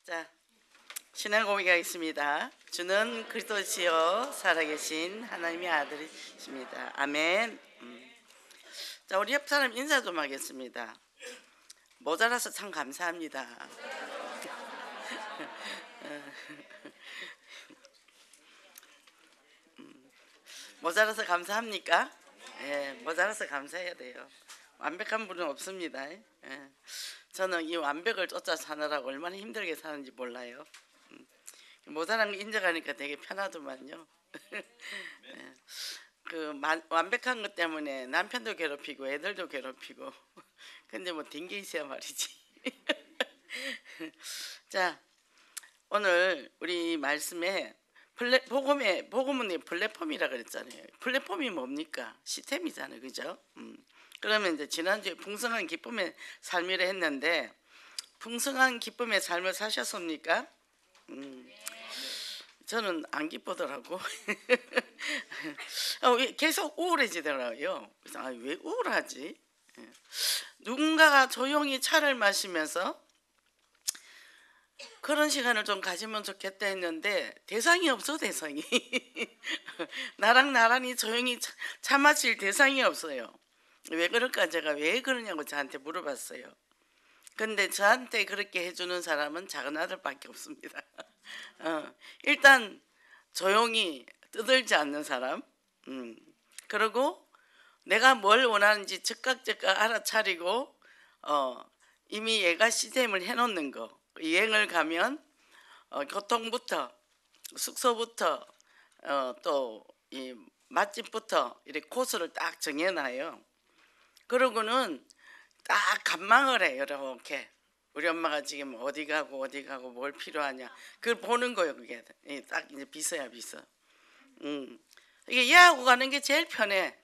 자, 신앙 고백하겠습니다. 주는 그리스도시요 살아계신 하나님의 아들이십니다. 아멘. 자, 우리 옆 사람 인사 좀 하겠습니다. 모자라서 참 감사합니다. 모자라서 감사합니까? 예, 모자라서 감사해야 돼요. 완벽한 분은 없습니다. 예. 저는 이 완벽을 쫓아 사느라고 얼마나 힘들게 사는지 몰라요. 모자란 거 인정하니까 되게 편하더만요. 예. 완벽한 것 때문에 남편도 괴롭히고 애들도 괴롭히고 근데 뭐 된 게 있어야 말이지. 자, 오늘 우리 말씀에 복음은 플랫폼이라 그랬잖아요. 플랫폼이 뭡니까? 시스템이잖아요, 그죠? 그러면 이제 지난주에 풍성한 기쁨의 삶이라 했는데 풍성한 기쁨의 삶을 사셨습니까? 저는 안 기쁘더라고. 계속 우울해지더라고요. 그래서 왜 우울하지? 누군가가 조용히 차를 마시면서 그런 시간을 좀 가지면 좋겠다 했는데 대상이 없어. 대상이. 나랑 나란히 조용히 차 마실 대상이 없어요. 왜 그럴까? 제가 왜 그러냐고 저한테 물어봤어요. 근데 저한테 그렇게 해주는 사람은 작은 아들밖에 없습니다. 일단 조용히 떠들지 않는 사람, 그리고 내가 뭘 원하는지 즉각 알아차리고 이미 얘가 시스템을 해놓는 거. 여행을 가면 교통부터 숙소부터 또 이 맛집부터 이렇게 코스를 딱 정해놔요. 그러고는 딱 관망을 해요. 이렇게 우리 엄마가 지금 어디 가고 뭘 필요하냐 그걸 보는 거예요. 그게 딱 이제 비서야 비서. 이게 얘하고 가는 게 제일 편해.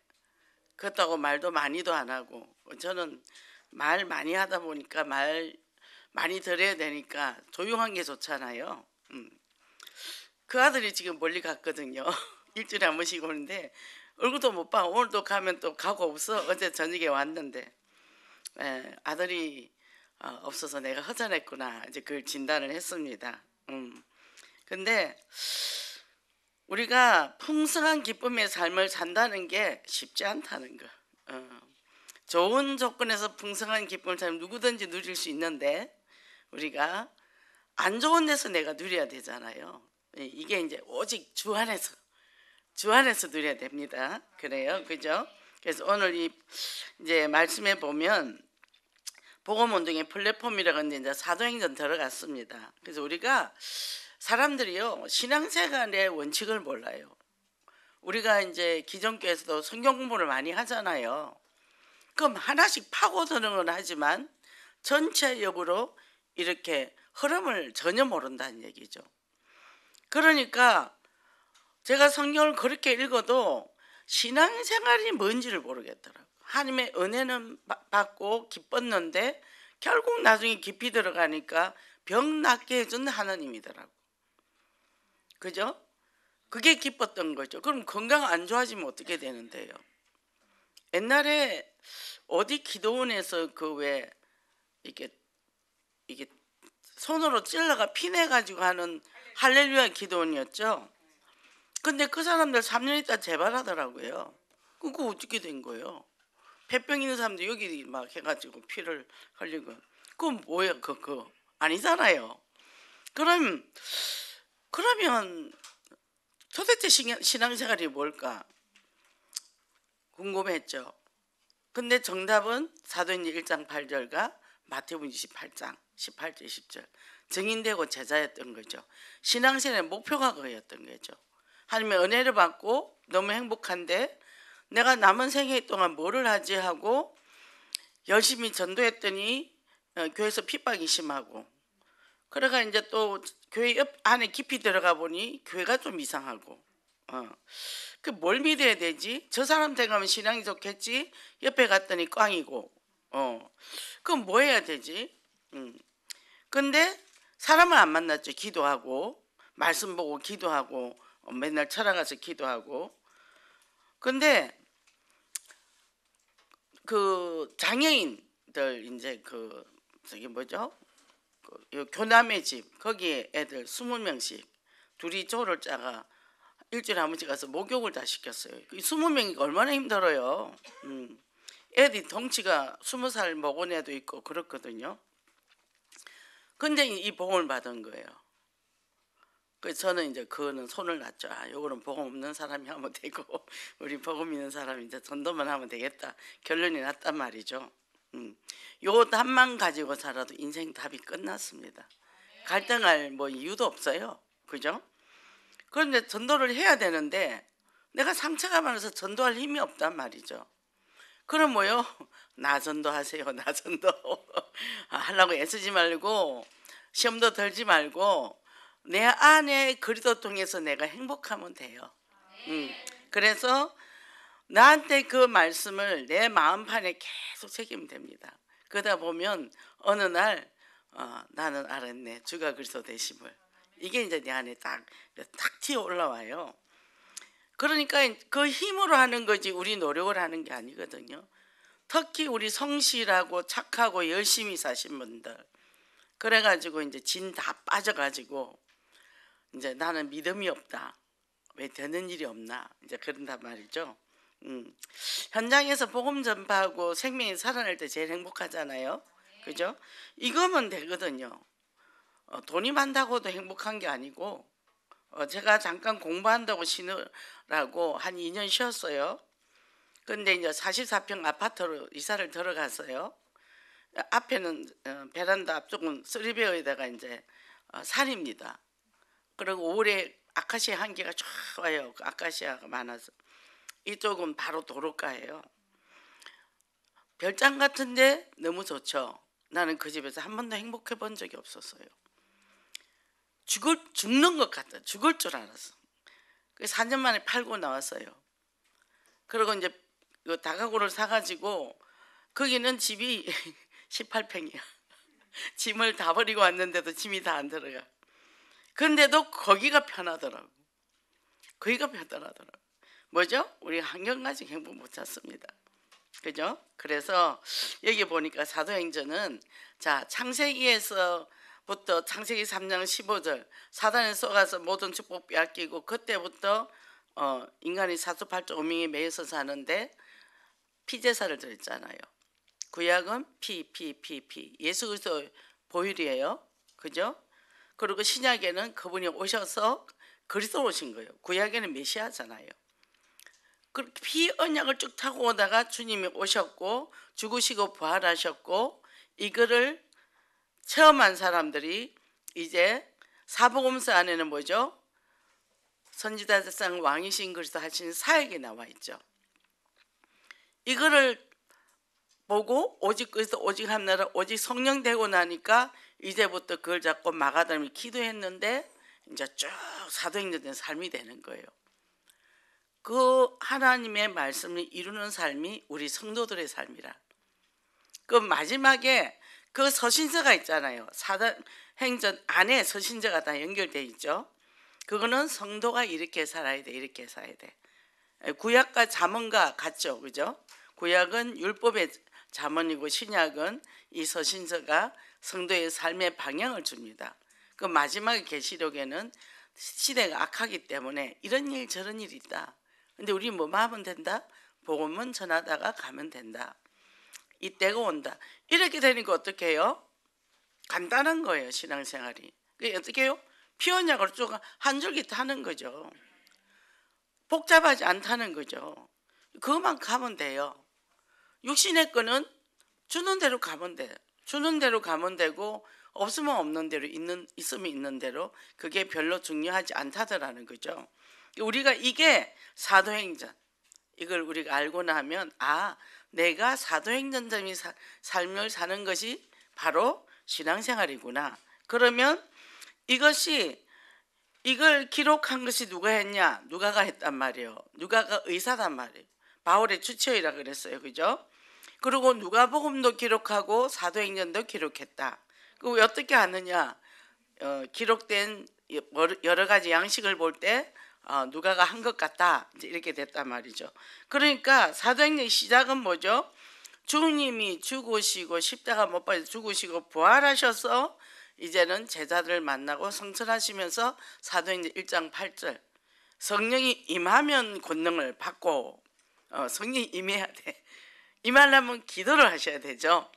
그렇다고 말도 많이도 안 하고 저는 말 많이 하다 보니까 말 많이 들어야 되니까 조용한 게 좋잖아요. 그 아들이 지금 멀리 갔거든요. 일주일에 한 번씩 오는데 얼굴도 못 봐. 오늘도 가면 또 가고 없어. 어제 저녁에 왔는데 아들이 없어서 내가 허전했구나. 이제 그걸 진단을 했습니다. 근데 우리가 풍성한 기쁨의 삶을 산다는 게 쉽지 않다는 거. 좋은 조건에서 풍성한 기쁨을 참 누구든지 누릴 수 있는데 우리가 안 좋은 데서 내가 누려야 되잖아요. 이게 이제 오직 주 안에서 누려야 됩니다. 그래요, 그죠? 그래서 오늘 이제 말씀해 보면 복음 운동의 플랫폼이라고 하는데 이제 사도행전 들어갔습니다. 그래서 우리가 사람들이요 신앙생활의 원칙을 몰라요. 우리가 이제 기존교에서도 성경 공부를 많이 하잖아요. 그럼 하나씩 파고드는 건 하지만 전체적으로 이렇게 흐름을 전혀 모른다는 얘기죠. 그러니까 제가 성경을 그렇게 읽어도 신앙생활이 뭔지를 모르겠더라고요. 하나님의 은혜는 받고 기뻤는데 결국 나중에 깊이 들어가니까 병 낫게 해준 하나님이더라고. 그죠? 그게 기뻤던 거죠. 그럼 건강 안 좋아지면 어떻게 되는데요? 옛날에 어디 기도원에서 그 왜 이게 손으로 찔러가 피내 가지고 하는 할렐루야 기도원이었죠. 근데 그 사람들 3년 있다 재발하더라고요. 그거 어떻게 된 거예요? 폐병 있는 사람들 여기 막 해가지고 피를 흘리고 그건 뭐예요? 그거 아니잖아요. 그러면 도대체 신앙생활이 뭘까 궁금했죠. 근데 정답은 사도행전 1장 8절과 마태복음 28장 18절 20절 증인되고 제자였던 거죠. 신앙생활의 목표가 그거였던 거죠. 하나님의 은혜를 받고 너무 행복한데 내가 남은 생애 동안 뭐를 하지 하고 열심히 전도했더니 교회에서 핍박이 심하고 그래가 이제 또 교회 옆 안에 깊이 들어가 보니 교회가 좀 이상하고 그 뭘 믿어야 되지? 저 사람 생각하면 신앙이 좋겠지? 옆에 갔더니 꽝이고 그럼 뭐 해야 되지? 근데 사람을 안 만났죠. 기도하고 말씀 보고 기도하고 맨날 찾아가서 기도하고 근데 그 장애인들 이제 저기 뭐죠? 교남의 집 거기에 애들 20명씩 둘이 조를 짜가 일주일에 한 번씩 가서 목욕을 다 시켰어요. 20명이 얼마나 힘들어요. 애들이 덩치가 20살 먹은 애도 있고 그렇거든요. 근데 이 복음을 받은 거예요. 그래서 저는 이제 그거는 손을 놨죠. 요거는 복음 없는 사람이 하면 되고 우리 복음 있는 사람이 이제 전도만 하면 되겠다. 결론이 났단 말이죠. 요 답만 가지고 살아도 인생 답이 끝났습니다. 갈등할 뭐 이유도 없어요. 그죠? 그런데 전도를 해야 되는데 내가 상처가 많아서 전도할 힘이 없단 말이죠. 그럼 뭐요? 나 전도하세요. 나 전도 하려고 애쓰지 말고 시험도 들지 말고 내 안에 그리스도 통해서 내가 행복하면 돼요. 그래서 나한테 그 말씀을 내 마음판에 계속 새기면 됩니다. 그러다 보면 어느 날 나는 알았네. 주가 그리스도 되심을. 이게 이제 내 안에 딱 튀어 올라와요. 그러니까 그 힘으로 하는 거지 우리 노력을 하는 게 아니거든요. 특히 우리 성실하고 착하고 열심히 사신 분들 그래가지고 이제 진 다 빠져가지고 이제 나는 믿음이 없다. 왜 되는 일이 없나? 이제 그런단 말이죠. 현장에서 복음 전파하고 생명이 살아날 때 제일 행복하잖아요. 그죠? 이거면 되거든요. 돈이 많다고도 행복한 게 아니고 제가 잠깐 공부한다고 쉬느라고 한 2년 쉬었어요. 근데 이제 44평 아파트로 이사를 들어갔어요. 앞에는 베란다 앞쪽은 쓰리베어에다가 이제 산입니다. 그리고 올해 아카시아 향기가 쫙 와요. 아카시아가 많아서 이쪽은 바로 도로가예요. 별장 같은데 너무 좋죠. 나는 그 집에서 한 번도 행복해 본 적이 없었어요. 죽는 것 같다. 죽을 줄 알았어. 그래서 4년 만에 팔고 나왔어요. 그리고 이제 다가구를 사가지고 거기는 집이 18평이야. 짐을 다 버리고 왔는데도 짐이 다 안 들어가. 그런데도 거기가 편하더라고. 거기가 편하더라고. 뭐죠? 우리 한결같이 행복 못 찾습니다. 그죠? 그래서 여기 보니까 사도행전은 자 창세기에서부터 창세기 3장 15절 사단에 쏘가서 모든 축복 빼앗기고 그때부터 인간이 사투팔조 오명에 매여서 사는데 피제사를 드렸잖아요. 구약은 피 예수 그리스도 보혈이에요. 그죠? 그리고 신약에는 그분이 오셔서 그리스도 오신 거예요. 구약에는 메시아잖아요. 그렇게 피 언약을 쭉 타고 오다가 주님이 오셨고 죽으시고 부활하셨고 이거를 체험한 사람들이 이제 사복음서 안에는 뭐죠? 선지자 대상 왕이신 그리스도 하신 사역이 나와 있죠. 이거를 보고 오직 그리스도 오직 하나라 오직 성령 되고 나니까 이제부터 그걸 잡고 마가다임이 기도했는데 이제 쭉 사도행전의 삶이 되는 거예요. 그 하나님의 말씀을 이루는 삶이 우리 성도들의 삶이라. 그 마지막에 그 서신서가 있잖아요. 사도행전 안에 서신서가 다 연결돼 있죠. 그거는 성도가 이렇게 살아야 돼, 이렇게 살아야 돼. 구약과 잠언과 같죠, 그죠? 구약은 율법의 잠언이고 신약은 이 서신서가 성도의 삶의 방향을 줍니다. 그 마지막 계시록에는 시대가 악하기 때문에 이런 일 저런 일이 있다. 근데 우리 뭐만 하면 된다? 복음은 전하다가 가면 된다. 이때가 온다. 이렇게 되니까 어떻게 해요? 간단한 거예요, 신앙생활이. 그게 어떻게 해요? 피언약을 쭉 한 줄기 타는 거죠. 복잡하지 않다는 거죠. 그것만 가면 돼요. 육신의 거는 주는 대로 가면 돼. 주는 대로 가면 되고 없으면 없는 대로 있으면 있는 대로 그게 별로 중요하지 않다더라는 거죠. 우리가 이게 사도행전 이걸 우리가 알고 나면 내가 사도행전적인 삶을 사는 것이 바로 신앙생활이구나. 그러면 이걸 기록한 것이 누가 했냐? 누가가 했단 말이에요. 누가가 의사단 말이에요. 바울의 추처이라 그랬어요. 그죠? 그리고 누가복음도 기록하고 사도행전도 기록했다. 그 어떻게 아느냐? 기록된 여러 가지 양식을 볼 때 누가가 한 것 같다. 이제 이렇게 됐단 말이죠. 그러니까 사도행전 시작은 뭐죠? 주님이 죽으시고 십자가 못 박혀 죽으시고 부활하셔서 이제는 제자들 만나고 성천하시면서 사도행전 1장 8절 성령이 임하면 권능을 받고 성령이 임해야 돼. 임하려면 기도를 하셔야 되죠.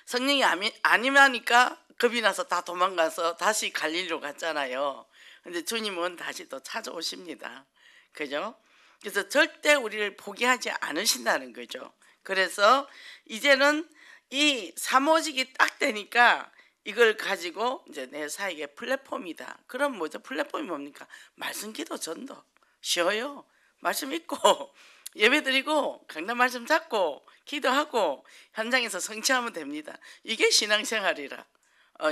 성령이 안 임하니까 겁이 나서 다 도망가서 다시 갈릴리로 갔잖아요. 근데 주님은 다시 또 찾아오십니다. 그죠? 그래서 절대 우리를 포기하지 않으신다는 거죠. 그래서 이제는 이 사모직이 딱 되니까 이걸 가지고 이제 내 사역의 플랫폼이다. 그럼 뭐죠? 플랫폼이 뭡니까? 말씀, 기도, 전도. 쉬워요. 말씀 읽고 예배드리고 강단 말씀 잡고 기도하고 현장에서 성취하면 됩니다. 이게 신앙생활이라.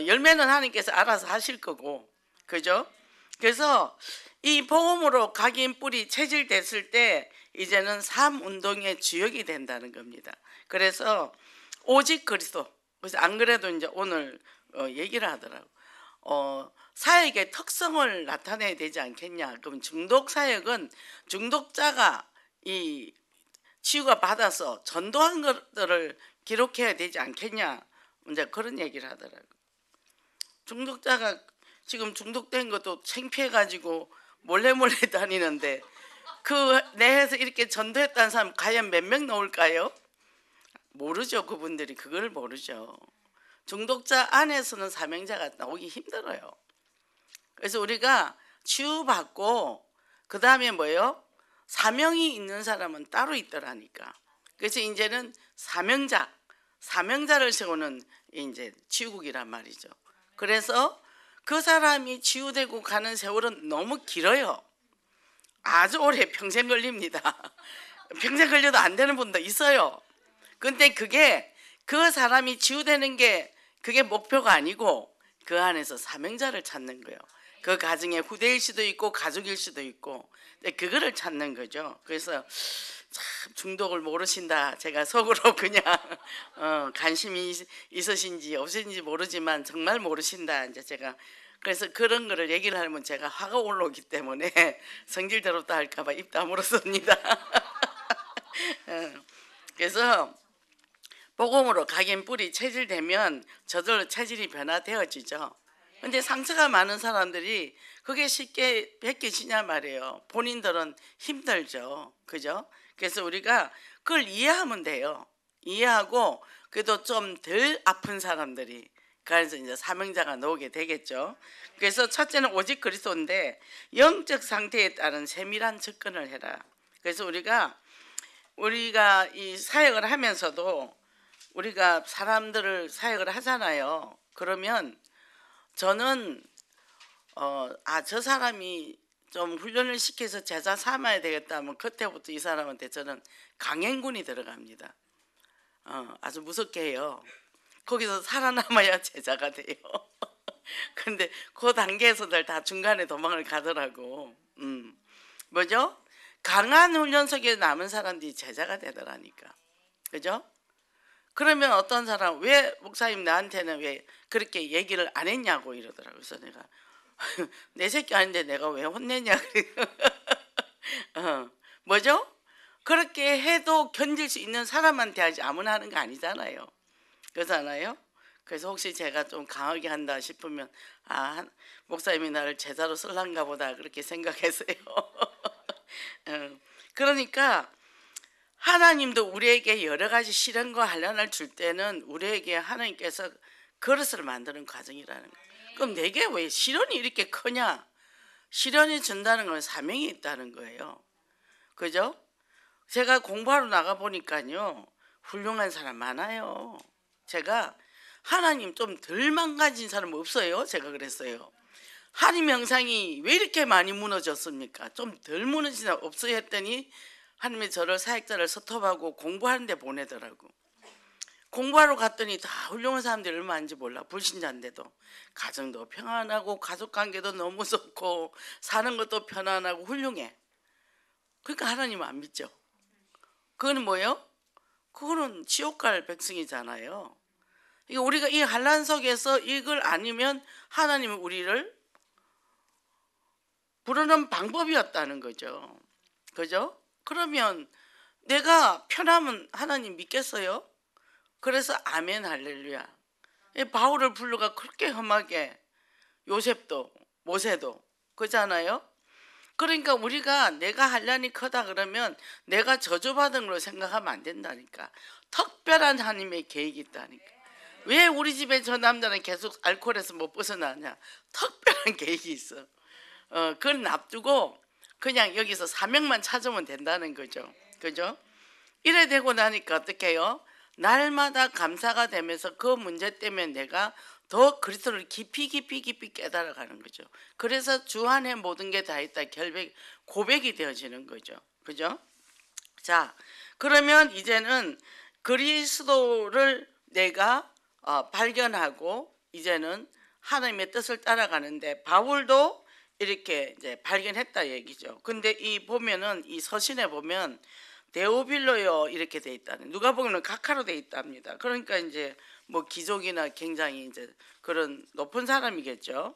열매는 하나님께서 알아서 하실 거고, 그죠? 그래서 이 복음으로 각인 뿌리 체질됐을 때 이제는 삶 운동의 주역이 된다는 겁니다. 그래서 오직 그리스도. 그래서 안 그래도 이제 오늘 얘기를 하더라고. 사역의 특성을 나타내야 되지 않겠냐. 그럼 중독 사역은 중독자가 이 치유가 받아서 전도한 것들을 기록해야 되지 않겠냐. 이제 그런 얘기를 하더라고. 중독자가 지금 중독된 것도 창피해가지고 몰래 다니는데 그 내에서 이렇게 전도했다는 사람 과연 몇 명 나올까요? 모르죠. 그분들이 그걸 모르죠. 중독자 안에서는 사명자가 나오기 힘들어요. 그래서 우리가 치유받고 그 다음에 뭐예요? 사명이 있는 사람은 따로 있더라니까. 그래서 이제는 사명자를 세우는 이제 치유국이란 말이죠. 그래서 그 사람이 치유되고 가는 세월은 너무 길어요. 아주 오래 평생 걸립니다. 평생 걸려도 안 되는 분도 있어요. 근데 그게 그 사람이 치유되는 게 그게 목표가 아니고 그 안에서 사명자를 찾는 거예요. 그 가정의 후대일 수도 있고 가족일 수도 있고 그거를 찾는 거죠. 그래서 참 중독을 모르신다. 제가 속으로 그냥 관심이 있으신지 없으신지 모르지만 정말 모르신다. 이제 제가 그래서 그런 거를 얘기를 하면 제가 화가 올라오기 때문에 성질 더럽다 할까봐 입 다물었습니다. 그래서 복음으로 각인 뿌리 체질되면 저절로 체질이 변화되어지죠. 근데 상처가 많은 사람들이 그게 쉽게 벗겨지냐 말이에요. 본인들은 힘들죠. 그죠? 그래서 우리가 그걸 이해하면 돼요. 이해하고 그래도 좀 덜 아픈 사람들이 그래서 이제 사명자가 나오게 되겠죠. 그래서 첫째는 오직 그리스도인데 영적 상태에 따른 세밀한 접근을 해라. 그래서 우리가 이 사역을 하면서도 우리가 사람들을 사역을 하잖아요. 그러면 저는 저 사람이 좀 훈련을 시켜서 제자 삼아야 되겠다면 그때부터 이 사람한테 저는 강행군이 들어갑니다. 아주 무섭게 해요. 거기서 살아남아야 제자가 돼요. 근데 그 단계에서들 다 중간에 도망을 가더라고. 뭐죠? 강한 훈련 속에 남은 사람들이 제자가 되더라니까. 그죠? 그러면 어떤 사람 왜 목사님 나한테는 왜 그렇게 얘기를 안 했냐고 이러더라고요. 그래서 내가 내 새끼 아닌데 내가 왜 혼내냐. 뭐죠? 그렇게 해도 견딜 수 있는 사람한테 하지 아무나 하는 거 아니잖아요. 그렇잖아요. 그래서 혹시 제가 좀 강하게 한다 싶으면 목사님이 나를 제자로 쓸란가 보다 그렇게 생각했어요. 그러니까 하나님도 우리에게 여러 가지 시련과 환난을 줄 때는 우리에게 하나님께서 그릇을 만드는 과정이라는 거예요. 그럼 내게 왜 시련이 이렇게 크냐? 시련이 준다는 건 사명이 있다는 거예요. 그죠? 제가 공부하러 나가 보니까요 훌륭한 사람 많아요. 제가 하나님 좀 덜 망가진 사람 없어요. 제가 그랬어요. 하나님 형상이 왜 이렇게 많이 무너졌습니까? 좀 덜 무너진 사람 없어요 했더니 하나님이 저를 사역자를 스톱하고 공부하는 데 보내더라고. 공부하러 갔더니 다 훌륭한 사람들이 얼마인지 몰라. 불신자인데도 가정도 평안하고 가족관계도 너무 좋고 사는 것도 편안하고 훌륭해. 그러니까 하나님 안 믿죠. 그거는 뭐예요? 그거는 지옥 갈 백성이잖아요. 우리가 이 환난 속에서 이걸 아니면 하나님은 우리를 부르는 방법이었다는 거죠. 그죠? 그러면 내가 편하면 하나님 믿겠어요? 그래서 아멘 할렐루야. 이 바울을 불러가 그렇게 험하게, 요셉도 모세도 그잖아요. 그러니까 우리가 내가 한량이 크다 그러면 내가 저주받은 걸로 생각하면 안 된다니까. 특별한 하나님의 계획이 있다니까. 왜 우리 집에 저 남자는 계속 알코올에서 못 벗어나냐? 특별한 계획이 있어. 그걸 납두고 그냥 여기서 사명만 찾으면 된다는 거죠. 그죠? 이래 되고 나니까 어떻게 해요? 날마다 감사가 되면서 그 문제 때문에 내가 더 그리스도를 깊이 깨달아가는 거죠. 그래서 주 안에 모든 게 다 있다 결백 고백이 되어지는 거죠. 그죠? 자, 그러면 이제는 그리스도를 내가 발견하고 이제는 하나님의 뜻을 따라가는데 바울도 이렇게 이제 발견했다 얘기죠. 근데 이 보면은 이 서신에 보면 데오빌로요 이렇게 돼 있다는, 누가 보면 각하로 돼 있답니다. 그러니까 이제 뭐 귀족이나 굉장히 이제 그런 높은 사람이겠죠.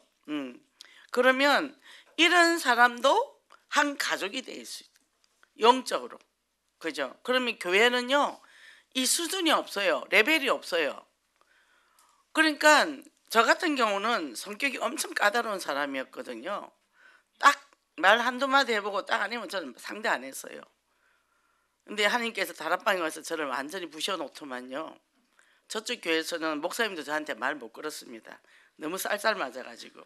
그러면 이런 사람도 한 가족이 돼 있어요. 영적으로. 그죠? 그러면 교회는요 이 수준이 없어요. 레벨이 없어요. 그러니까 저 같은 경우는 성격이 엄청 까다로운 사람이었거든요. 딱 말 한두 마디 해보고 딱 아니면 저는 상대 안 했어요. 근데 하나님께서 다락방에 와서 저를 완전히 부셔놓더만요. 저쪽 교회에서는 목사님도 저한테 말 못 걸었습니다. 너무 쌀쌀 맞아가지고.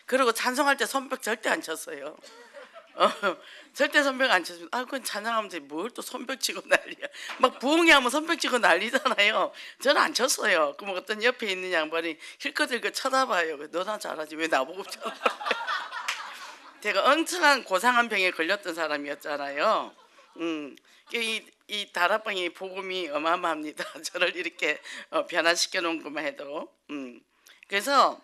그리고 찬송할 때 손뼉 절대 안 쳤어요. 절대 손뼉 안 쳤습니다. 아, 그건 찬양하면 뭘 또 손뼉 치고 난리야. 막 부흥회 하면 손뼉 치고 난리잖아요. 저는 안 쳤어요. 그럼 어떤 옆에 있는 양반이 힐끗힐끗 쳐다봐요. 너나 잘하지 왜 나보고 쳐다봐. 제가 엉청한 고상한 병에 걸렸던 사람이었잖아요. 이 다락방의 복음이 어마어마합니다. 저를 이렇게 변화시켜 놓은 것만 해도. 그래서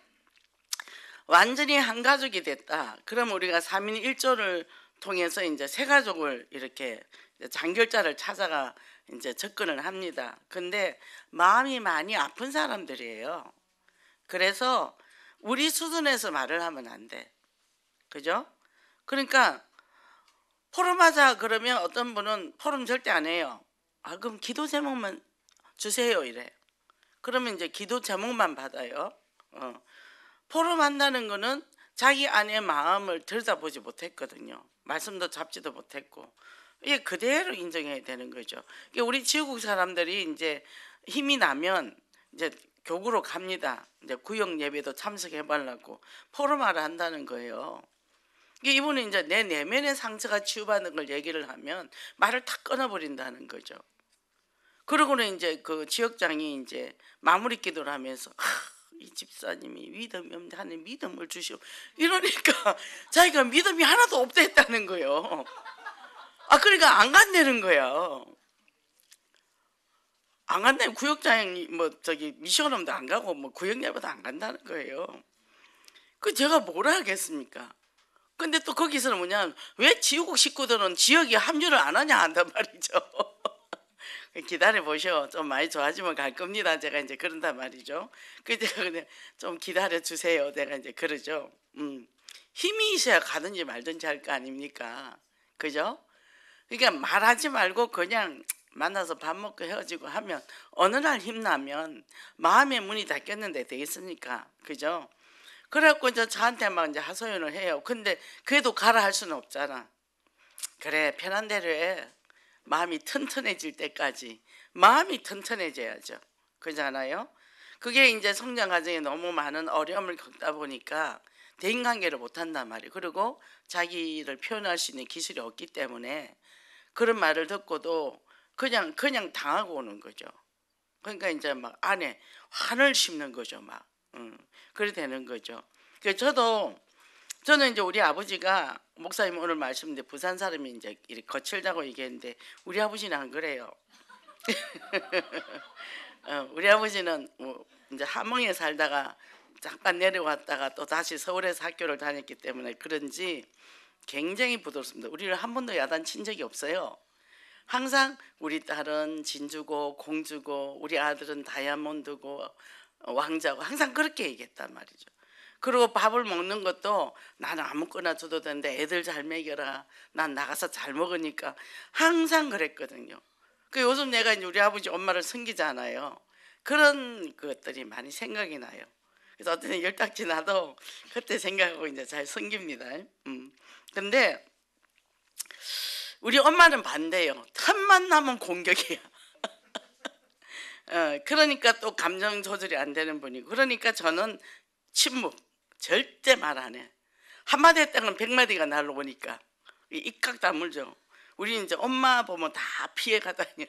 완전히 한 가족이 됐다. 그럼 우리가 3인 1조를 통해서 이제 세 가족을 이렇게 장결자를 찾아가 이제 접근을 합니다. 근데 마음이 많이 아픈 사람들이에요. 그래서 우리 수준에서 말을 하면 안 돼. 그죠? 그러니까 포럼하자 그러면 어떤 분은 포럼 절대 안 해요. 아, 그럼 기도 제목만 주세요 이래. 그러면 이제 기도 제목만 받아요. 포럼 한다는 거는 자기 안의 마음을 들여다보지 못했거든요. 말씀도 잡지도 못했고 이게 그대로 인정해야 되는 거죠. 우리 지구국 사람들이 이제 힘이 나면 이제 교구로 갑니다. 이제 구역 예배도 참석해 보려고 포럼하러 한다는 거예요. 이분은 이제 내 내면의 상처가 치유받는 걸 얘기를 하면 말을 탁 끊어버린다는 거죠. 그러고는 이제 그 지역장이 이제 마무리 기도를 하면서 이 집사님이 믿음이 없는데 하나님 믿음을 주시오 이러니까 자기가 믿음이 하나도 없댔다는 거예요. 아, 그러니까 안 간다는 거야. 안 간다면 구역장이 뭐 저기 미션홈도 안 가고 뭐 구역 예배도 안 간다는 거예요. 그 제가 뭐라 하겠습니까? 근데 또 거기서는 뭐냐, 왜 지구국 식구들은 지역에 합류를 안 하냐 한단 말이죠. 기다려 보셔. 좀 많이 좋아지면 갈 겁니다. 제가 이제 그런단 말이죠. 그 제가 그냥 좀 기다려 주세요. 내가 이제 그러죠. 힘이 있어야 가든지 말든지 할 거 아닙니까? 그죠? 그러니까 말하지 말고 그냥 만나서 밥 먹고 헤어지고 하면 어느 날 힘나면 마음의 문이 닫혔는데 되겠습니까? 그죠? 그래갖고 이제 저한테 막 이제 하소연을 해요. 근데 그래도 가라 할 수는 없잖아. 그래, 편한 대로 해. 마음이 튼튼해질 때까지 마음이 튼튼해져야죠. 그렇잖아요. 그게 이제 성장 과정에 너무 많은 어려움을 겪다 보니까 대인관계를 못한단 말이에요. 그리고 자기를 표현할 수 있는 기술이 없기 때문에 그런 말을 듣고도 그냥 당하고 오는 거죠. 그러니까 이제 막 안에 환을 심는 거죠. 막 그래 되는 거죠. 그래서 저는 이제 우리 아버지가, 목사님 오늘 말씀인데 부산 사람이 이제 이렇게 거칠다고 얘기했는데 우리 아버지는 안 그래요. 우리 아버지는 뭐 이제 함흥에 살다가 잠깐 내려왔다가 또 다시 서울에서 학교를 다녔기 때문에 그런지 굉장히 부드럽습니다. 우리를 한 번도 야단친 적이 없어요. 항상 우리 딸은 진주고 공주고 우리 아들은 다이아몬드고 왕자고 항상 그렇게 얘기했단 말이죠. 그리고 밥을 먹는 것도 나는 아무거나 줘도 되는데 애들 잘 먹여라. 난 나가서 잘 먹으니까 항상 그랬거든요. 그 요즘 내가 이제 우리 아버지 엄마를 섬기잖아요. 그런 것들이 많이 생각이 나요. 그래서 어떤 때 열딱지 나도 그때 생각하고 이제 잘 섬깁니다. 근데 우리 엄마는 반대예요. 틈만 나면 공격이야. 그러니까 또 감정 조절이 안 되는 분이고, 그러니까 저는 침묵, 절대 말 안 해. 한마디 했다는 100마디가 날라오니까 입각 다물죠. 우리 이제 엄마 보면 다 피해 가다녀.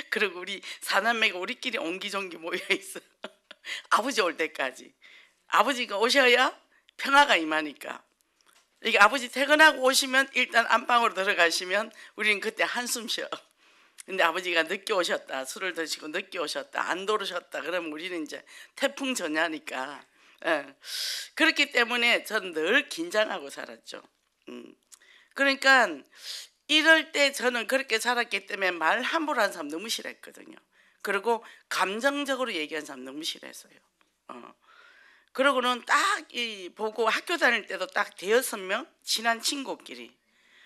그리고 우리 사남매가 우리끼리 옹기종기 모여 있어. 아버지 올 때까지. 아버지가 오셔야 평화가 임하니까. 이게 아버지 퇴근하고 오시면 일단 안방으로 들어가시면 우리는 그때 한숨 쉬어. 근데 아버지가 늦게 오셨다, 술을 드시고 늦게 오셨다, 안 들어오셨다, 그러면 우리는 이제 태풍 전야니까. 그렇기 때문에 저는 늘 긴장하고 살았죠. 그러니까 이럴 때 저는 그렇게 살았기 때문에 말 함부로 하는 사람 너무 싫어했거든요. 그리고 감정적으로 얘기하는 사람 너무 싫어했어요. 그러고는 딱 보고 학교 다닐 때도 딱 대여섯 명 친한 친구끼리,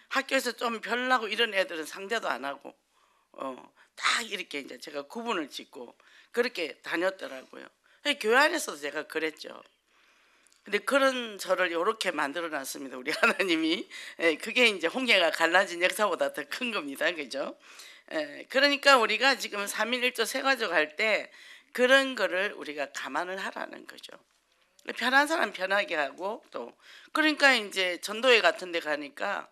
학교에서 좀 별나고 이런 애들은 상대도 안 하고 딱 이렇게 이제 제가 구분을 짓고 그렇게 다녔더라고요. 교회 안에서도 제가 그랬죠. 근데 그런 저를 이렇게 만들어 놨습니다, 우리 하나님이. 그게 이제 홍해가 갈라진 역사보다 더 큰 겁니다, 그죠? 그러니까 우리가 지금 3.1조 세가족 할 때 그런 거를 우리가 감안을 하라는 거죠. 편한 사람 편하게 하고, 또 그러니까 이제 전도회 같은 데 가니까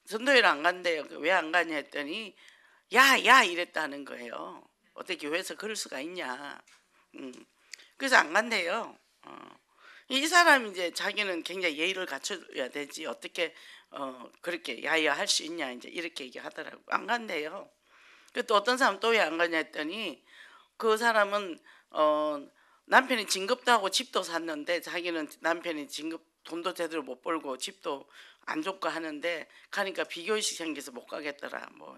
전도회를 안 간대요. 왜 안 가냐 했더니 야 이랬다는 거예요. 어떻게 교회에서 그럴 수가 있냐. 그래서 안 간대요. 이 사람이 이제 자기는 굉장히 예의를 갖춰야 되지 어떻게 그렇게 야야 할 수 있냐 이제 이렇게 얘기하더라고. 안 간대요. 또 어떤 사람 또 왜 안 가냐 했더니 그 사람은 남편이 진급도 하고 집도 샀는데 자기는 남편이 진급 돈도 제대로 못 벌고 집도 안 좋고 하는데 가니까 비교의식 생겨서 못 가겠더라. 뭐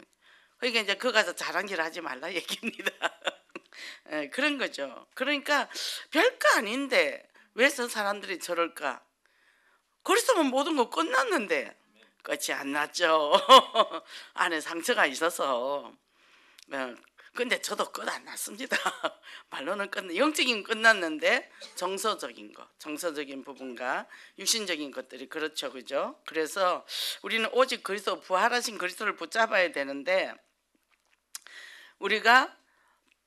그러니까 이제 그 가서 자랑질 하지 말라 얘기입니다. 그런 거죠. 그러니까 별거 아닌데 왜 저 사람들이 저럴까? 그랬으면 모든 거 끝났는데 끝이 안 났죠. 안에 상처가 있어서. 근데 저도 끝 안 났습니다. 말로는 영적인 끝났는데 정서적인 거, 정서적인 부분과 육신적인 것들이 그렇죠, 그죠? 그래서 우리는 오직 그리스도, 부활하신 그리스도를 붙잡아야 되는데, 우리가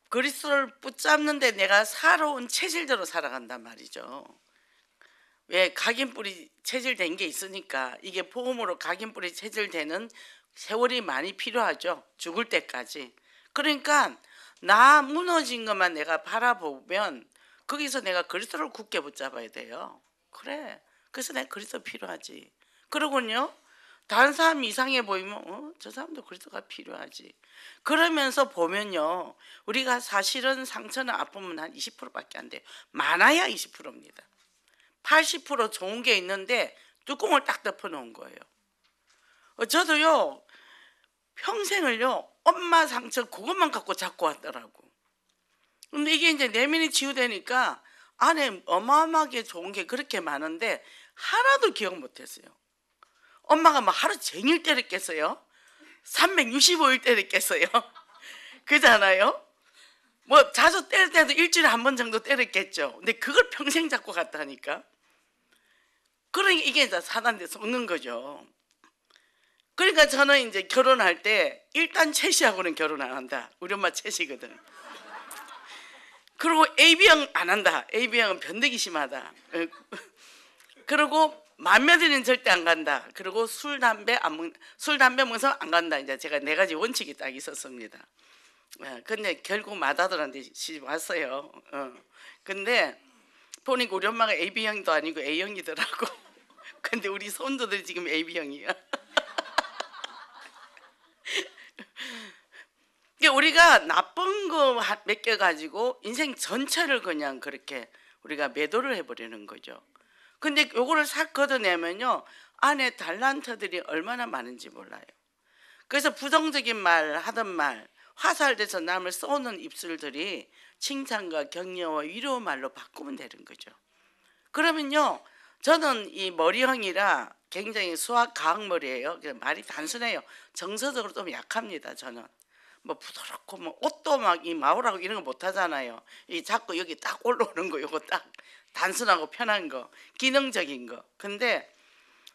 그리스도를 붙잡는데 내가 살아온 체질대로 살아간단 말이죠. 왜? 각인뿌리 체질된 게 있으니까. 이게 복음으로 각인뿌리 체질되는 세월이 많이 필요하죠. 죽을 때까지. 그러니까 나 무너진 것만 내가 바라보면 거기서 내가 그리스도를 굳게 붙잡아야 돼요. 그래. 그래서 내가 그리스도 필요하지. 그러군요. 다른 사람이 이상해 보이면 저 사람도 그리스도가 필요하지. 그러면서 보면요, 우리가 사실은 상처나 아픔은 한 20%밖에 안 돼요. 많아야 20%입니다. 80% 좋은 게 있는데 뚜껑을 딱 덮어놓은 거예요. 저도요 평생을요 엄마 상처 그것만 갖고 잡고 왔더라고. 근데 이게 이제 내면이 치유되니까 안에 어마어마하게 좋은 게 그렇게 많은데 하나도 기억 못했어요. 엄마가 막 하루 종일 때렸겠어요? 365일 때렸겠어요? 그잖아요? 뭐 자주 때릴 때도 일주일에 한 번 정도 때렸겠죠. 근데 그걸 평생 잡고 갔다니까. 그러니까 이게 이제 사단에 속는 거죠. 그러니까 저는 이제 결혼할 때 일단 채씨하고는 결혼 안 한다. 우리 엄마 채씨거든. 그리고 AB형 안 한다. AB형은 변덕이 심하다. 그리고 맏며느리는 절대 안 간다. 그리고 술 담배 먹어서 안 간다. 이제 제가 4가지 원칙이 딱 있었습니다. 근데 결국 맏아들한테 시집 왔어요. 근데 보니까 우리 엄마가 AB형도 아니고 A형이더라고. 근데 우리 손주들이 지금 AB형이야. 우리가 나쁜 거 몇 개 가지고 인생 전체를 그냥 그렇게 우리가 매도를 해버리는 거죠. 근데 요거를 싹 걷어내면요 안에 달란트들이 얼마나 많은지 몰라요. 그래서 부정적인 말 하던 말, 화살돼서 남을 쏘는 입술들이 칭찬과 격려와 위로 말로 바꾸면 되는 거죠. 그러면요 저는 이 머리형이라 굉장히 수학 과학 머리예요. 말이 단순해요. 정서적으로 좀 약합니다. 저는 뭐 부드럽고 뭐 옷도 막 이 마오라고 이런 거 못 하잖아요. 이 자꾸 여기 딱 올라오는 거 요거 딱 단순하고 편한 거, 기능적인 거. 근데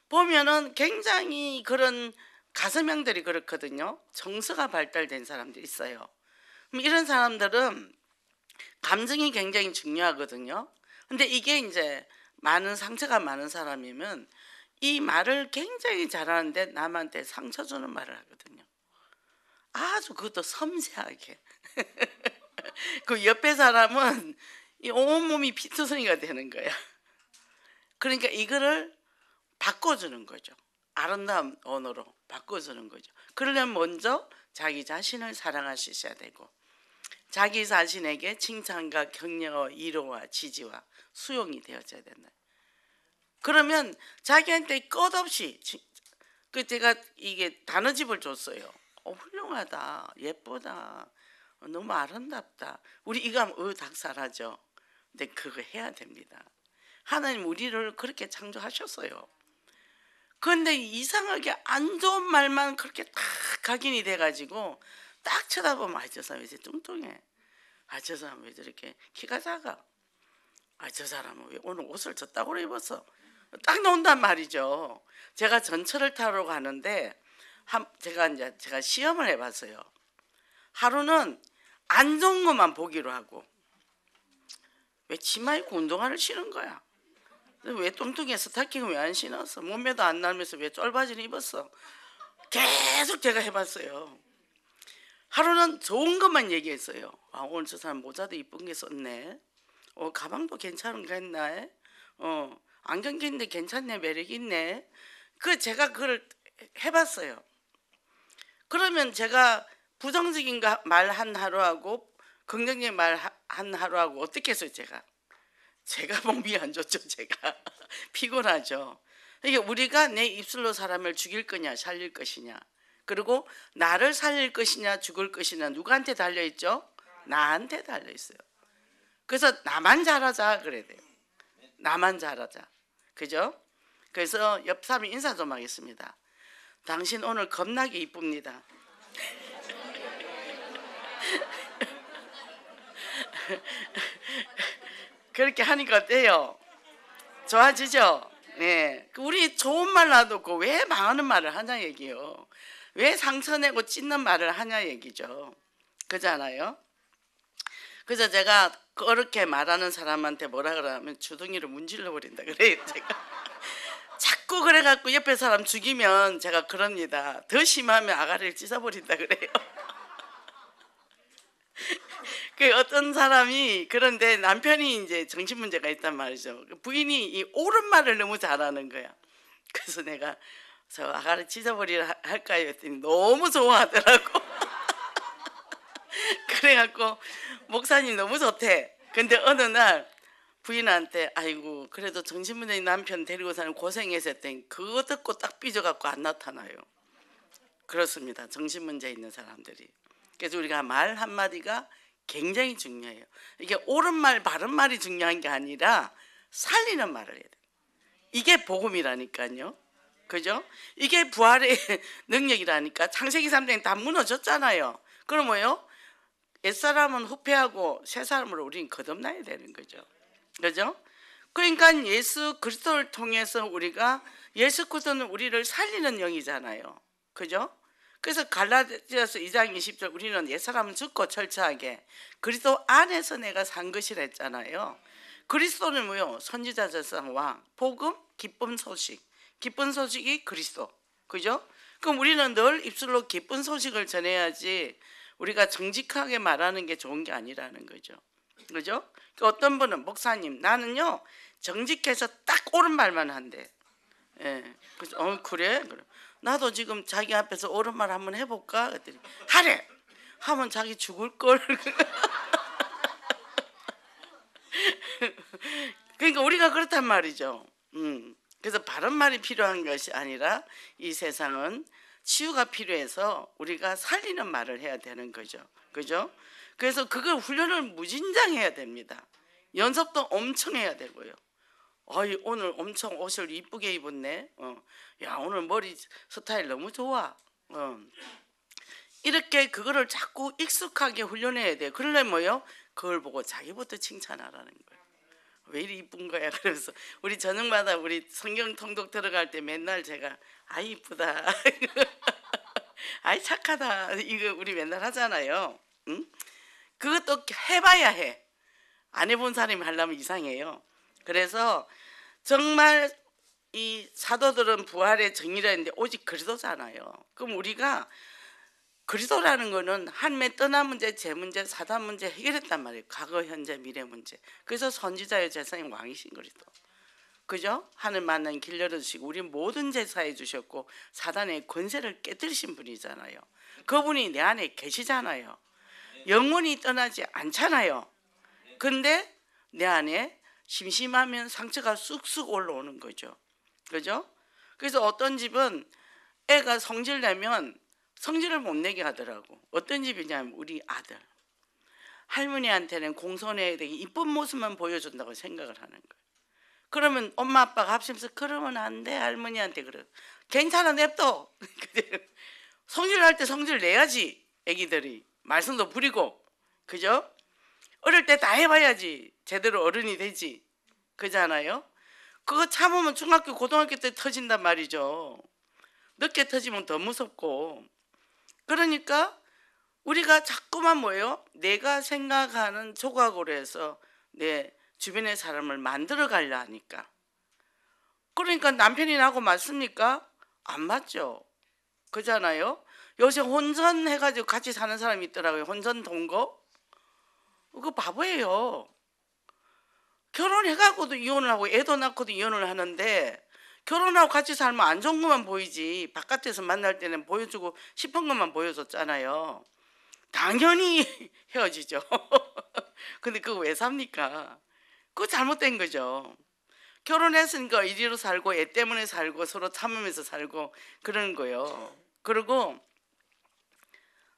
보면은 굉장히 그런 가서명들이 그렇거든요. 정서가 발달된 사람들이 있어요. 그럼 이런 사람들은 감정이 굉장히 중요하거든요. 근데 이게 이제 많은 상처가 많은 사람이면 이 말을 굉장히 잘하는데 남한테 상처 주는 말을 하거든요. 아주 그것도 섬세하게. 그 옆에 사람은 이 온몸이 피투성이가 되는 거야. 그러니까 이거를 바꿔주는 거죠. 아름다운 언어로 바꿔주는 거죠. 그러려면 먼저 자기 자신을 사랑하셔야 되고 자기 자신에게 칭찬과 격려와 위로와 지지와 수용이 되어져야 된다. 그러면 자기한테 끝없이 그 제가 이게 단어집을 줬어요. 훌륭하다, 예쁘다, 너무 아름답다. 우리 이거 하면 닭살하죠. 근데 그거 해야 됩니다. 하나님 우리를 그렇게 창조하셨어요. 그런데 이상하게 안 좋은 말만 그렇게 딱 각인이 돼가지고 딱 쳐다보면 저 사람 왜 이렇게 뚱뚱해? 저 사람 왜 저렇게 키가 작아? 저 사람은 왜 오늘 옷을 저따구로 입었어? 딱 나온단 말이죠. 제가 전철을 타러 가는데 제가 시험을 해봤어요. 하루는 안 좋은 것만 보기로 하고 왜 치마 입고 운동화를 신은 거야? 왜 뚱뚱해 스타킹을 왜 안 신었어? 몸매도 안 나면서 왜 쫄바지를 입었어? 계속 제가 해봤어요. 하루는 좋은 것만 얘기했어요. 오늘 저 사람 모자도 이쁜 게 썼네. 가방도 괜찮은 거 했나? 안경 끼는데 괜찮네, 매력 있네. 제가 그걸 해봤어요. 그러면 제가 부정적인 말 한 하루하고 긍정적인 말 한 하루하고 어떻게 했어요, 제가 몸이 안 좋죠. 제가 피곤하죠. 이게 우리가 내 입술로 사람을 죽일 거냐 살릴 것이냐, 그리고 나를 살릴 것이냐 죽을 것이냐 누구한테 달려있죠? 나한테 달려있어요. 그래서 나만 잘하자 그래야 돼요. 나만 잘하자. 그죠? 그래서 옆 사람 인사 좀 하겠습니다. 당신 오늘 겁나게 이쁩니다. 그렇게 하니까 어때요? 좋아지죠? 네. 우리 좋은 말 놔두고 왜 망하는 말을 하냐 얘기요. 왜 상처내고 찢는 말을 하냐 얘기죠. 그잖아요. 그래서 제가 그렇게 말하는 사람한테 뭐라 그러면 주둥이를 문질러 버린다 그래요. 제가 자꾸 그래갖고 옆에 사람 죽이면 제가 그럽니다. 더 심하면 아가리를 찢어버린다 그래요. 그 어떤 사람이 그런데 남편이 이제 정신 문제가 있단 말이죠. 부인이 이 옳은 말을 너무 잘하는 거야. 그래서 내가 저 아가리 찢어버리라 할까요? 했더니 너무 좋아하더라고. 그래갖고 목사님 너무 좋대. 근데 어느 날 부인한테 아이고 그래도 정신문제인 남편 데리고 사는 고생해서 했더니 그거 듣고 딱 삐져갖고 안 나타나요. 그렇습니다. 정신문제 있는 사람들이. 그래서 우리가 말 한마디가 굉장히 중요해요. 이게 옳은 말 바른 말이 중요한 게 아니라 살리는 말을 해야 돼요. 이게 복음이라니까요. 그죠? 이게 부활의 능력이라니까. 창세기 3장이 다 무너졌잖아요. 그럼 뭐요? 옛사람은 후패하고 새사람으로 우리는 거듭나야 되는 거죠. 그죠? 그러니까 예수 그리스도를 통해서 우리가 예수 그리스도는 우리를 살리는 영이잖아요. 그죠? 그래서 갈라디아서 2장 20절 우리는 옛사람은 죽고 철저하게 그리스도 안에서 내가 산 것이라 했잖아요. 그리스도는 뭐요? 선지자적상 왕, 복음, 기쁜 소식. 기쁜 소식이 그리스도. 그죠? 그럼 우리는 늘 입술로 기쁜 소식을 전해야지 우리가 정직하게 말하는 게 좋은 게 아니라는 거죠. 그죠? 어떤 분은 목사님 나는요 정직해서 딱 옳은 말만 한대. 예. 그래서 그래? 그래. 나도 지금 자기 앞에서 옳은 말 한번 해볼까? 그랬더니 하래! 하면 자기 죽을 걸. 그러니까 우리가 그렇단 말이죠. 그래서 바른 말이 필요한 것이 아니라 이 세상은 치유가 필요해서 우리가 살리는 말을 해야 되는 거죠. 그죠? 그래서 그걸 훈련을 무진장해야 됩니다. 연습도 엄청 해야 되고요. 오늘 엄청 옷을 이쁘게 입었네. 야 오늘 머리 스타일 너무 좋아. 이렇게 그거를 자꾸 익숙하게 훈련해야 돼. 그러려면 뭐요? 그걸 보고 자기부터 칭찬하라는 거예요. 왜 이리 이쁜 거야? 그래서 우리 저녁마다 우리 성경 통독 들어갈 때 맨날 제가 아이 이쁘다, 아이 착하다, 이거 우리 맨날 하잖아요. 응? 그것도 해봐야 해. 안 해본 사람이 하려면 이상해요. 그래서 정말 이 사도들은 부활의 정의라 했는데 오직 그리스도잖아요. 그럼 우리가 그리스도라는 거는 하나님의 떠난 문제, 제 문제, 사단 문제 해결했단 말이에요. 과거, 현재, 미래 문제. 그래서 선지자의 제사장 왕이신 그리스도. 그죠? 하늘 만난 길 열어주시고 우리 모든 제사해 주셨고 사단의 권세를 깨뜨리신 분이잖아요. 그분이 내 안에 계시잖아요. 영원히 떠나지 않잖아요. 근데 내 안에 심심하면 상처가 쑥쑥 올라오는 거죠. 그죠? 그래서 어떤 집은 애가 성질 내면 성질을 못 내게 하더라고. 어떤 집이냐면 우리 아들. 할머니한테는 공손해야 되게 이쁜 모습만 보여준다고 생각을 하는 거예요. 그러면 엄마 아빠가 합심해서 그러면 안 돼 할머니한테 그래. 괜찮아 냅둬. 성질날 때 성질 내야지. 애기들이 말썽도 부리고. 그죠? 어릴 때 다 해봐야지 제대로 어른이 되지. 그잖아요. 그거 참으면 중학교 고등학교 때 터진단 말이죠. 늦게 터지면 더 무섭고. 그러니까 우리가 자꾸만 뭐예요? 내가 생각하는 조각으로 해서 내 주변의 사람을 만들어 가려 하니까. 그러니까 남편이 나하고 맞습니까? 안 맞죠. 그잖아요. 요새 혼전 해가지고 같이 사는 사람이 있더라고요. 혼전 동거. 그거 바보예요. 결혼해갖고도 이혼을 하고 애도 낳고도 이혼을 하는데 결혼하고 같이 살면 안 좋은 것만 보이지 바깥에서 만날 때는 보여주고 싶은 것만 보여줬잖아요. 당연히 헤어지죠. 근데 그거 왜 삽니까? 그거 잘못된 거죠. 결혼했으니까 이리로 살고 애 때문에 살고 서로 참으면서 살고 그러는 거예요. 그리고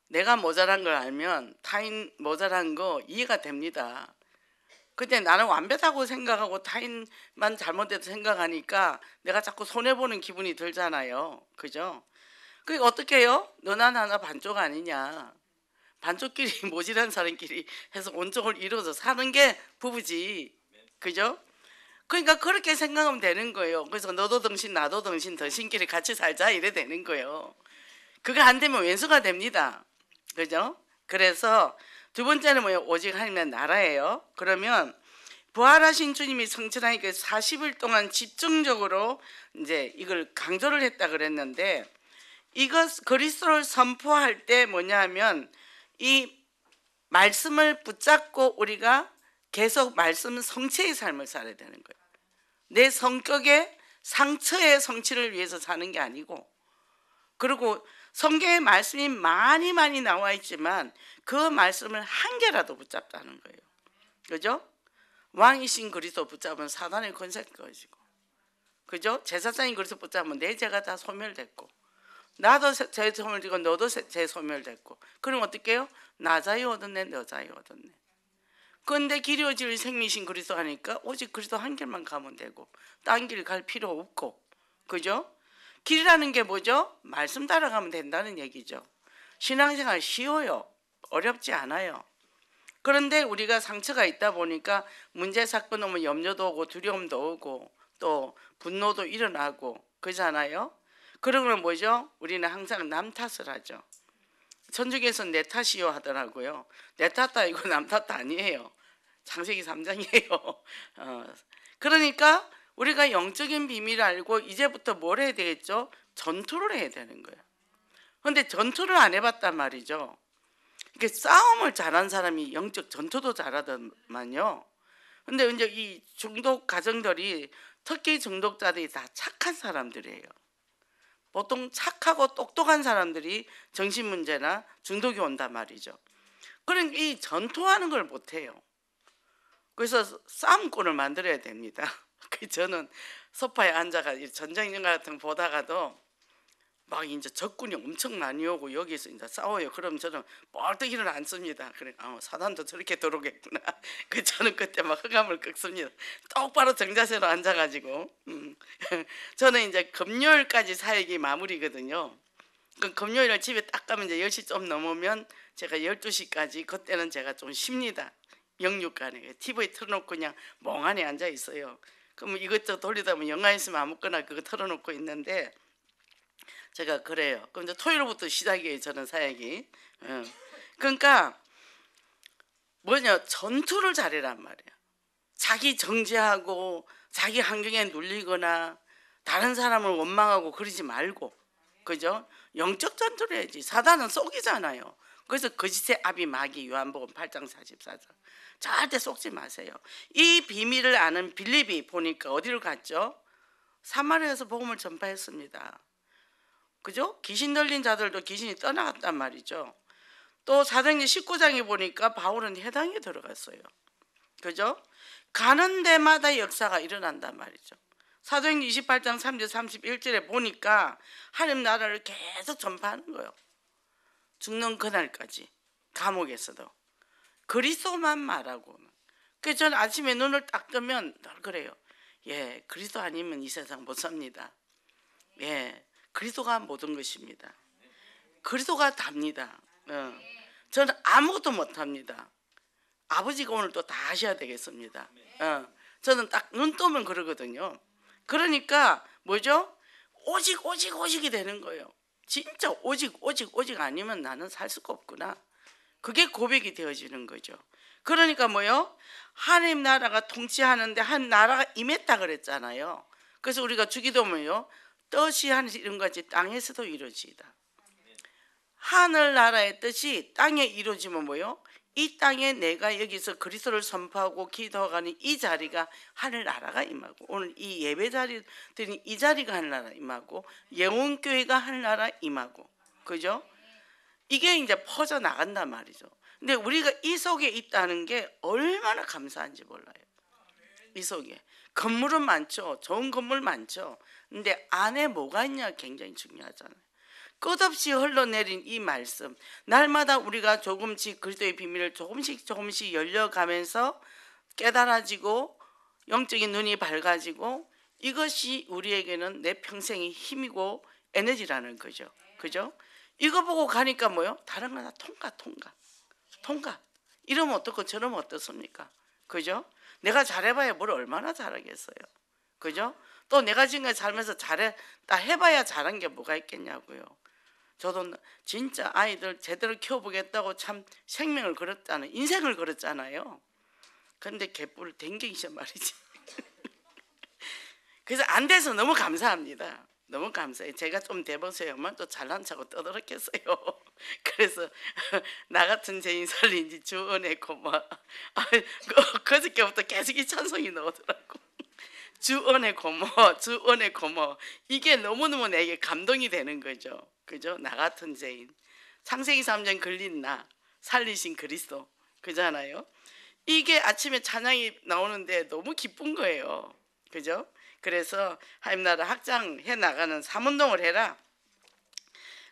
내가 모자란 걸 알면 타인 모자란 거 이해가 됩니다. 근데 나는 완벽하고 생각하고 타인만 잘못돼도 생각하니까 내가 자꾸 손해보는 기분이 들잖아요. 그죠? 그게 어떻게 해요? 너나 나나 반쪽 아니냐. 반쪽끼리 모질한 사람끼리 해서 온종을 이루어서 사는 게 부부지. 그죠? 그러니까 그렇게 생각하면 되는 거예요. 그래서 너도 덩신 나도 덩신 덩신끼리 같이 살자 이래 되는 거예요. 그거 안 되면 왼수가 됩니다. 그죠? 그래서 두 번째는 뭐예요? 오직 하나님의 나라예요. 그러면 부활하신 주님이 성천하니까 40일 동안 집중적으로 이제 이걸 강조를 했다 그랬는데 이것 그리스도를 선포할 때 뭐냐면 이 말씀을 붙잡고 우리가 계속 말씀 성체의 삶을 살아야 되는 거예요. 내 성격의 상처의 성취를 위해서 사는 게 아니고 그리고 성경에 말씀이 많이 나와 있지만 그 말씀을 한 개라도 붙잡다는 거예요. 그죠? 왕이신 그리스도 붙잡으면 사단의 권세가 꺼지고 그죠? 제사장인 그리스도 붙잡으면 내 죄가 다 소멸됐고 나도 제 소멸되고 너도 제 소멸됐고 그럼 어떻게 해요? 나 자유 얻었네 너 자유 얻었네. 그런데 길이 오질 생미신 그리스도 하니까 오직 그리스도 한 길만 가면 되고 딴 길 갈 필요 없고 그죠? 길이라는 게 뭐죠? 말씀 따라가면 된다는 얘기죠. 신앙생활 쉬워요. 어렵지 않아요. 그런데 우리가 상처가 있다 보니까 문제 사건 오면 염려도 오고 두려움도 오고 또 분노도 일어나고 그러잖아요. 그러면 뭐죠? 우리는 항상 남 탓을 하죠. 천주교에서는 내 탓이요 하더라고요. 내 탓도 아니고 남 탓도 아니에요. 창세기 3장이에요. 그러니까 우리가 영적인 비밀을 알고 이제부터 뭘 해야 되겠죠? 전투를 해야 되는 거예요. 그런데 전투를 안 해봤단 말이죠. 이게 싸움을 잘한 사람이 영적 전투도 잘하더만요. 근데 이제 이 중독 가정들이 특히 중독자들이 다 착한 사람들이에요. 보통 착하고 똑똑한 사람들이 정신 문제나 중독이 온단 말이죠. 그러니까 이 전투하는 걸 못해요. 그래서 싸움꾼을 만들어야 됩니다. 저는 소파에 앉아가 전쟁 영화 같은 거 보다가도 막 이제 적군이 엄청 많이 오고 여기서 이제 싸워요. 그럼 저는 뻘떡 일을 안 씁니다. 그래, 사단도 저렇게 들어오겠구나. 그 저는 그때 막 흑암을 끄습니다. 똑바로 정자세로 앉아가지고 저는 이제 금요일까지 사역이 마무리거든요. 그 금요일에 집에 딱 가면 이제 10시 좀 넘으면 제가 12시까지 그때는 제가 좀 쉽니다. 영육간에 TV 틀어놓고 그냥 멍하니 앉아 있어요. 그럼 이것저것 돌리다 보면 영화 있으면 아무거나 그거 틀어놓고 있는데 제가 그래요. 그럼 이제 토요일부터 시작이에요. 저는 사역이. 그러니까 뭐냐, 전투를 잘해란 말이에요. 자기 정죄하고 자기 환경에 눌리거나 다른 사람을 원망하고 그러지 말고, 그죠? 영적 전투를 해야지. 사단은 속이잖아요. 그래서 거짓의 아비 마귀, 요한복음 8장 44절. 절대 속지 마세요. 이 비밀을 아는 빌립이 보니까 어디로 갔죠? 사마리아에서 복음을 전파했습니다. 그죠? 귀신 들린 자들도 귀신이 떠나갔단 말이죠. 또 사도행전 19장에 보니까 바울은 해당에 들어갔어요. 그죠? 가는 데마다 역사가 일어난단 말이죠. 사도행전 28장 3절 31절에 보니까 하나님 나라를 계속 전파하는 거예요. 죽는 그날까지 감옥에서도 그리스도만 말하고. 그래서 저는 아침에 눈을 딱 뜨면 늘 그래요. 예, 그리스도 아니면 이 세상 못 삽니다. 예, 그리스도가 모든 것입니다. 그리스도가 답니다. 저는 아무것도 못합니다. 아버지가 오늘 또 다 하셔야 되겠습니다. 저는 딱 눈 뜨면 그러거든요. 그러니까 뭐죠? 오직 오직 오직이 되는 거예요. 진짜 오직 오직 오직 아니면 나는 살 수가 없구나. 그게 고백이 되어지는 거죠. 그러니까 뭐요? 하나님 나라가 통치하는데 한 나라가 임했다 그랬잖아요. 그래서 우리가 주기도면요, 뜻이 하늘에서 이룬 것같이 땅에서도 이루어지이다. 하늘나라의 뜻이 땅에 이루어지면 뭐요? 이 땅에 내가 여기서 그리스도를 선포하고 기도하는 이 자리가 하늘나라가 임하고, 오늘 이 예배 자리 드린 이 자리가 하늘나라 임하고, 영혼교회가 하늘나라 임하고, 그죠? 이게 이제 퍼져 나간단 말이죠. 근데 우리가 이 속에 있다는 게 얼마나 감사한지 몰라요. 이 속에 건물은 많죠. 좋은 건물 많죠. 근데 안에 뭐가 있냐 굉장히 중요하잖아요. 끝없이 흘러내린 이 말씀, 날마다 우리가 조금씩 그리스도의 비밀을 조금씩 열려가면서 깨달아지고 영적인 눈이 밝아지고, 이것이 우리에게는 내 평생의 힘이고 에너지라는 거죠. 그죠? 이거 보고 가니까 뭐요? 다른 거 다 통과. 이러면 어떻고 저러면 어떻습니까? 그죠? 내가 잘해봐야 뭘 얼마나 잘하겠어요. 그죠? 또 내가 지금까지 살면서 다 해봐야 잘한 게 뭐가 있겠냐고요. 저도 진짜 아이들 제대로 키워보겠다고 참 생명을 걸었잖아요. 인생을 걸었잖아요. 근데 개뿔을 댕기셔 말이지. 그래서 안 돼서 너무 감사합니다. 너무 감사해요. 제가 좀 돼보세요만 또 잘난 척하고 떠들었겠어요. 그래서 나 같은 죄인 살린지 주 은혜 고마워. 그저께부터 계속 이 찬송이 나오더라고. 주 은혜 고마워, 주 은혜 고마워. 이게 너무너무 내게 감동이 되는 거죠. 그죠? 나 같은 죄인, 창세기 3장 걸린 나 살리신 그리스도, 그잖아요. 이게 아침에 찬양이 나오는데 너무 기쁜 거예요. 그죠? 그래서 하나님 나라 확장해 나가는 삼운동을 해라.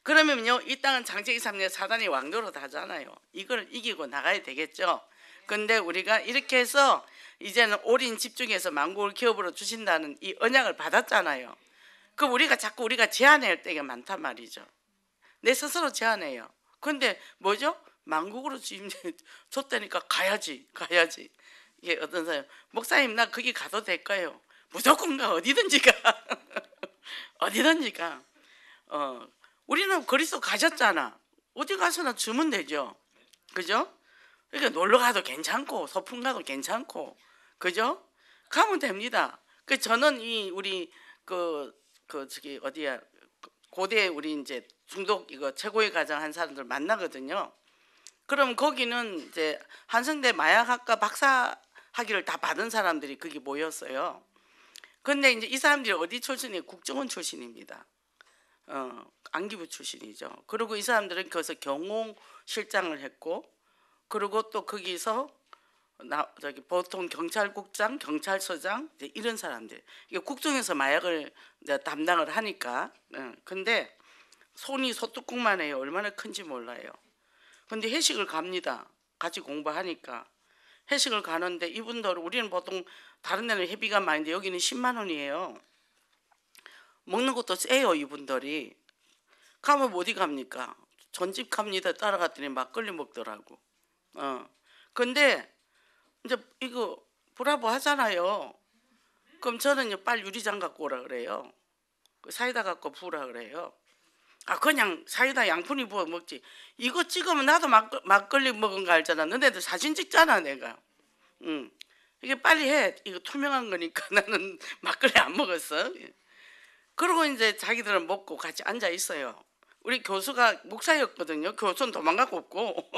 그러면요, 이 땅은 창세기 3년 사단이 왕노릇 하잖아요. 이걸 이기고 나가야 되겠죠. 근데 우리가 이렇게 해서 이제는 올인 집중해서 만국을 기업으로 주신다는 이 언약을 받았잖아요. 그럼 우리가 자꾸 제한할 때가 많단 말이죠. 내 스스로 제한해요. 근데 뭐죠? 만국으로 줬다니까 가야지. 이게 어떤 사람, 목사님 나 거기 가도 될까요? 무조건 가. 어디든지 가. 어디든지 가. 우리는 그리스도 가셨잖아. 어디 가서나 주면 되죠. 그죠? 그러니까 놀러 가도 괜찮고 소풍 가도 괜찮고, 그죠? 가면 됩니다. 그 저는 우리 저기 어디야, 고대 우리 이제 중독 이거 최고의 가장 한 사람들 만나거든요. 그럼 거기는 이제 한성대 마약학과 박사 학위를 다 받은 사람들이 거기 모였어요. 근데 이제 이 사람들이 어디 출신이에요? 국정원 출신입니다. 안기부 출신이죠. 그리고 이 사람들은 거기서 경호실장을 했고, 그리고 또 거기서 저기 보통 경찰국장, 경찰서장 이런 사람들, 이게 국정에서 마약을 이제 담당을 하니까. 근데 손이 소뚜껑만 해요. 얼마나 큰지 몰라요. 근데 회식을 갑니다. 같이 공부하니까 회식을 가는데 이분들, 우리는 보통 다른 데는 회비가 많은데 여기는 10만 원이에요. 먹는 것도 세요 이분들이. 가면 어디 갑니까? 전집 갑니다. 따라갔더니 막걸리 먹더라고. 근데 이제 이거 브라보 하잖아요. 그럼 저는요, 빨리 유리잔 갖고 오라 그래요. 그 사이다 갖고 부으라 그래요. 아, 그냥 사이다 양푼이 부어 먹지. 이거 찍으면 나도 막걸리 먹은 거 알잖아. 너네들 사진 찍잖아, 내가. 이게 빨리 해. 이거 투명한 거니까 나는 막걸리 안 먹었어. 그러고 이제 자기들은 먹고 같이 앉아 있어요. 우리 교수가 목사였거든요. 교수는 도망가고 없고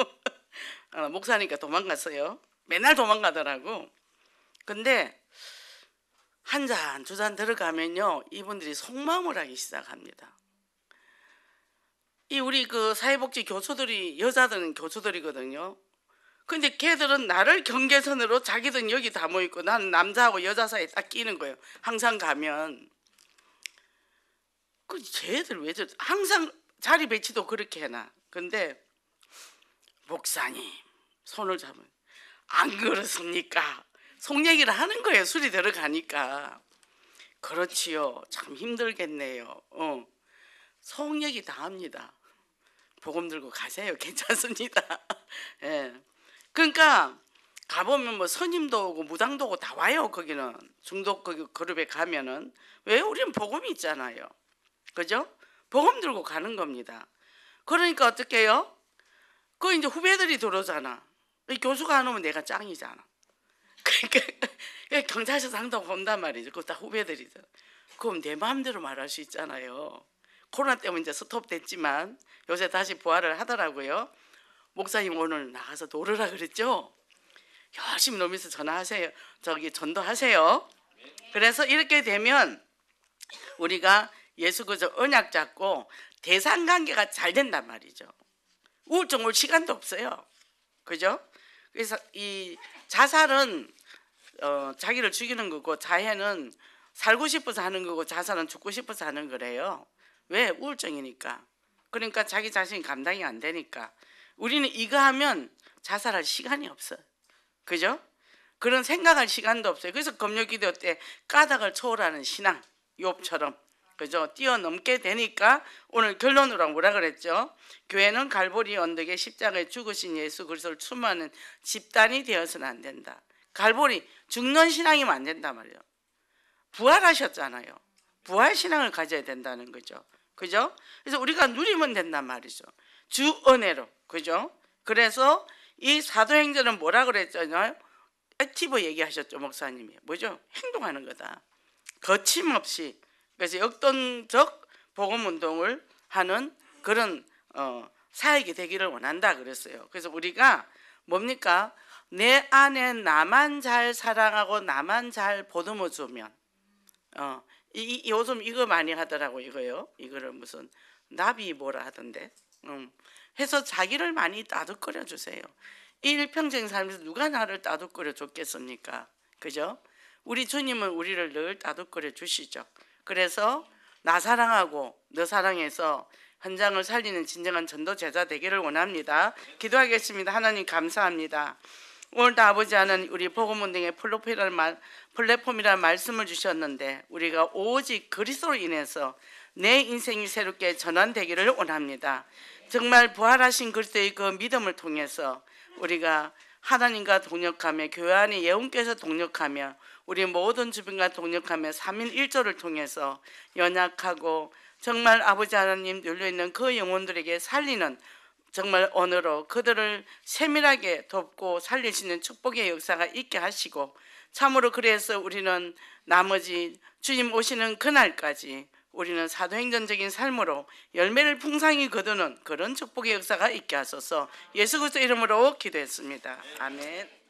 목사니까 도망갔어요. 맨날 도망가더라고. 근데 한 잔, 두 잔 들어가면요, 이분들이 속마음을 하기 시작합니다. 이 우리 그 사회복지 교수들이, 여자들은 교수들이거든요. 근데 걔들은 나를 경계선으로, 자기들은 여기 다 모이고 나는 남자하고 여자 사이에 딱 끼는 거예요. 항상 가면. 그 쟤들 왜 저, 항상 자리 배치도 그렇게 해놔. 근데 목사님 손을 잡으면 안 그렇습니까? 속 얘기를 하는 거예요. 술이 들어가니까. 그렇지요. 참 힘들겠네요. 속 얘기 다 합니다. 복음 들고 가세요. 괜찮습니다. 예. 그러니까 가보면 뭐 스님도 오고 무당도 오고 다 와요. 거기는 중독 그 그룹에 가면은. 왜? 우리는 복음이 있잖아요. 그죠? 복음 들고 가는 겁니다. 그러니까 어떻게 해요? 그 이제 후배들이 들어오잖아. 교수가 안 오면 내가 짱이잖아. 그러니까 경찰서 상도가 온단 말이죠. 그거 다 후배들이잖아. 그럼 내 마음대로 말할 수 있잖아요. 코로나 때문에 이제 스톱됐지만 요새 다시 부활을 하더라고요. 목사님 오늘 나가서 놀으라 그랬죠? 열심히 놀면서 전화하세요. 저기 전도하세요. 그래서 이렇게 되면 우리가 예수 그저 언약 잡고 대상관계가 잘 된단 말이죠. 우울증 올 시간도 없어요. 그죠? 그래서 이 자살은 자기를 죽이는 거고, 자해는 살고 싶어서 하는 거고, 자살은 죽고 싶어서 하는 거래요. 왜? 우울증이니까. 그러니까 자기 자신이 감당이 안 되니까. 우리는 이거 하면 자살할 시간이 없어. 그죠? 그런 생각할 시간도 없어요. 그래서 금요기도 때 까닭을 초월하는 신앙, 욥처럼, 그죠? 뛰어넘게 되니까 오늘 결론으로 뭐라 그랬죠? 교회는 갈보리 언덕에 십자가에 죽으신 예수 그리스도를 추모하는 집단이 되어서는 안 된다. 갈보리 죽는 신앙이면 안 된단 말이에요. 부활하셨잖아요. 부활 신앙을 가져야 된다는 거죠. 그죠? 그래서 우리가 누리면 된단 말이죠. 주 은혜로. 그죠? 그래서 이 사도행전은 뭐라 그랬잖아요? 액티브 얘기하셨죠, 목사님이. 뭐죠? 행동하는 거다. 거침없이. 그래서 역동적 복음 운동을 하는 그런 사역이 되기를 원한다 그랬어요. 그래서 우리가 뭡니까? 내 안에 나만 잘 사랑하고 나만 잘 보듬어 주면 요즘 이거 많이 하더라고. 이거요. 이거를 무슨 나비 뭐라 하던데. 해서 자기를 많이 따뜻거려 주세요. 일평생 살면서 누가 나를 따뜻거려 줬겠습니까? 그죠? 우리 주님은 우리를 늘 따뜻거려 주시죠. 그래서 나 사랑하고 너 사랑해서 현장을 살리는 진정한 전도 제자 되기를 원합니다. 기도하겠습니다. 하나님 감사합니다. 오늘도 아버지 하나님, 우리 복음운동의 플랫폼이라는 말씀을 주셨는데 우리가 오직 그리스도로 인해서 내 인생이 새롭게 전환되기를 원합니다. 정말 부활하신 그리스도의 그 믿음을 통해서 우리가 하나님과 동역하며 교회 안에 예언께서 동역하며 우리 모든 주변과 동역하며 3인 1조를 통해서 연약하고 정말 아버지 하나님 눌려있는 그 영혼들에게 살리는 정말 언어로 그들을 세밀하게 돕고 살릴 수 있는 축복의 역사가 있게 하시고, 참으로 그래서 우리는 나머지 주님 오시는 그날까지 우리는 사도행전적인 삶으로 열매를 풍성히 거두는 그런 축복의 역사가 있게 하소서. 예수 그리스도 이름으로 기도했습니다. 아멘.